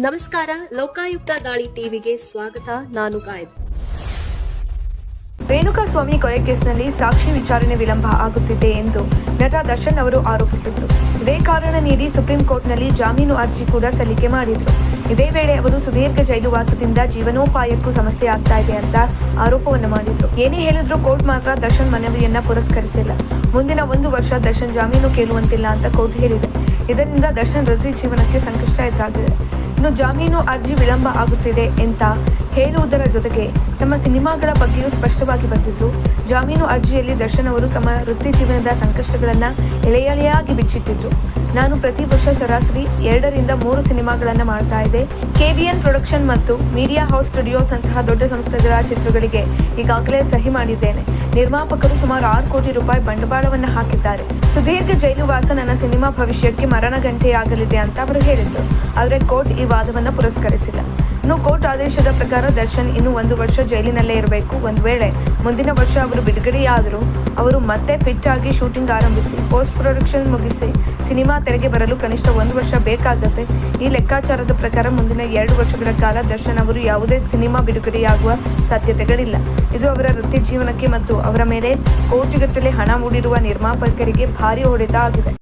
ನಮಸ್ಕಾರ. ಲೋಕಾಯುಕ್ತ ದಾಳಿ ಟಿವಿಗೆ ಸ್ವಾಗತ. ನಾನು ಗಾಯತ್ರಿ. ರೇಣುಕಾಸ್ವಾಮಿ ಕೊಲೆ ಕೇಸ್ನಲ್ಲಿ ಸಾಕ್ಷಿ ವಿಚಾರಣೆ ವಿಳಂಬ ಆಗುತ್ತಿದೆ ಎಂದು ನಟ ದರ್ಶನ್ ಅವರು ಆರೋಪಿಸಿದರು. ಇದೇ ಕಾರಣ ನೀಡಿ ಸುಪ್ರೀಂ ಕೋರ್ಟ್ನಲ್ಲಿ ಜಾಮೀನು ಅರ್ಜಿ ಕೂಡ ಸಲ್ಲಿಕೆ ಮಾಡಿದರು. ಇದೇ ವೇಳೆ ಅವರು ಸುದೀರ್ಘ ಜೈಲುವಾಸದಿಂದ ಜೀವನೋಪಾಯಕ್ಕೂ ಸಮಸ್ಯೆ ಆಗ್ತಾ ಇದೆ ಅಂತ ಆರೋಪವನ್ನು ಮಾಡಿದರು. ಏನೇ ಹೇಳಿದ್ರು ಕೋರ್ಟ್ ಮಾತ್ರ ದರ್ಶನ್ ಮನವಿಯನ್ನ ಪುರಸ್ಕರಿಸಿಲ್ಲ. ಮುಂದಿನ 1 ವರ್ಷ ದರ್ಶನ್ ಜಾಮೀನು ಕೇಳುವಂತಿಲ್ಲ ಅಂತ ಕೋರ್ಟ್ ಹೇಳಿದೆ. ಇದರಿಂದ ದರ್ಶನ್ ವೃತ್ತಿ ಜೀವನಕ್ಕೆ ಸಂಕಷ್ಟ ಎದುರಾಗಿದೆ. ಇನ್ನು ಜಾಮೀನು ಅರ್ಜಿ ವಿಳಂಬ ಆಗುತ್ತಿದೆ ಅಂತ ಹೇಳುವುದರ ಜೊತೆಗೆ ತಮ್ಮ ಸಿನಿಮಾಗಳ ಬಗ್ಗೆಯೂ ಸ್ಪಷ್ಟವಾಗಿ ಬಂದಿದ್ರು. ಜಾಮೀನು ಅರ್ಜಿಯಲ್ಲಿ ದರ್ಶನ್ ಅವರು ತಮ್ಮ ವೃತ್ತಿ ಜೀವನದ ಸಂಕಷ್ಟಗಳನ್ನು ಎಳೆಯಾಗಿ ಬಿಚ್ಚಿಟ್ಟಿದ್ರು. ನಾನು ಪ್ರತಿ ವರ್ಷ ಸರಾಸರಿ 2 ರಿಂದ 3 ಸಿನಿಮಾಗಳನ್ನು ಮಾಡ್ತಾ ಇದ್ದೆ. KVN ಪ್ರೊಡಕ್ಷನ್ ಮತ್ತು ಮೀಡಿಯಾ ಹೌಸ್ ಸ್ಟುಡಿಯೋಸ್ ಅಂತಹ ದೊಡ್ಡ ಸಂಸ್ಥೆಗಳ ಚಿತ್ರಗಳಿಗೆ ಈಗಾಗಲೇ ಸಹಿ ಮಾಡಿದ್ದೇನೆ. ನಿರ್ಮಾಪಕರು ಸುಮಾರು 6 ಕೋಟಿ ರೂಪಾಯಿ ಬಂಡವಾಳವನ್ನು ಹಾಕಿದ್ದಾರೆ. ಸುದೀರ್ಘ ಜೈಲುವಾಸ ನನ್ನ ಸಿನಿಮಾ ಭವಿಷ್ಯಕ್ಕೆ ಮರಣಗಂಟೆಯಾಗಲಿದೆ ಅಂತ ಅವರು ಹೇಳಿದ್ರು. ಆದರೆ ಕೋರ್ಟ್ ಈ ವಾದವನ್ನು ಪುರಸ್ಕರಿಸಿಲ್ಲ. ಇನ್ನು ಕೋರ್ಟ್ ಆದೇಶದ ಪ್ರಕಾರ ದರ್ಶನ್ ಇನ್ನು 1 ವರ್ಷ ಜೈಲಿನಲ್ಲೇ ಇರಬೇಕು. ಒಂದು ವೇಳೆ ಮುಂದಿನ ವರ್ಷ ಅವರು ಬಿಡುಗಡೆಯಾದರೂ ಅವರು ಮತ್ತೆ ಫಿಟ್ ಆಗಿ ಶೂಟಿಂಗ್ ಆರಂಭಿಸಿ ಪೋಸ್ಟ್ ಪ್ರೊಡಕ್ಷನ್ ಮುಗಿಸಿ ಸಿನಿಮಾ ತೆರೆಗೆ ಬರಲು ಕನಿಷ್ಠ 1 ವರ್ಷ ಬೇಕಾಗುತ್ತೆ. ಈ ಲೆಕ್ಕಾಚಾರದ ಪ್ರಕಾರ ಮುಂದಿನ 2 ವರ್ಷಗಳ ಕಾಲ ದರ್ಶನ್ ಅವರು ಯಾವುದೇ ಸಿನಿಮಾ ಬಿಡುಗಡೆಯಾಗುವ ಸಾಧ್ಯತೆಗಳಿಲ್ಲ. ಇದು ಅವರ ವೃತ್ತಿ ಜೀವನಕ್ಕೆ ಮತ್ತು ಅವರ ಮೇಲೆ ಕೋಟಿಗಟ್ಟಲೆ ಹಣ ಮೂಡಿರುವ ನಿರ್ಮಾಪಕರಿಗೆ ಭಾರಿ ಹೊಡೆತ ಆಗಿದೆ.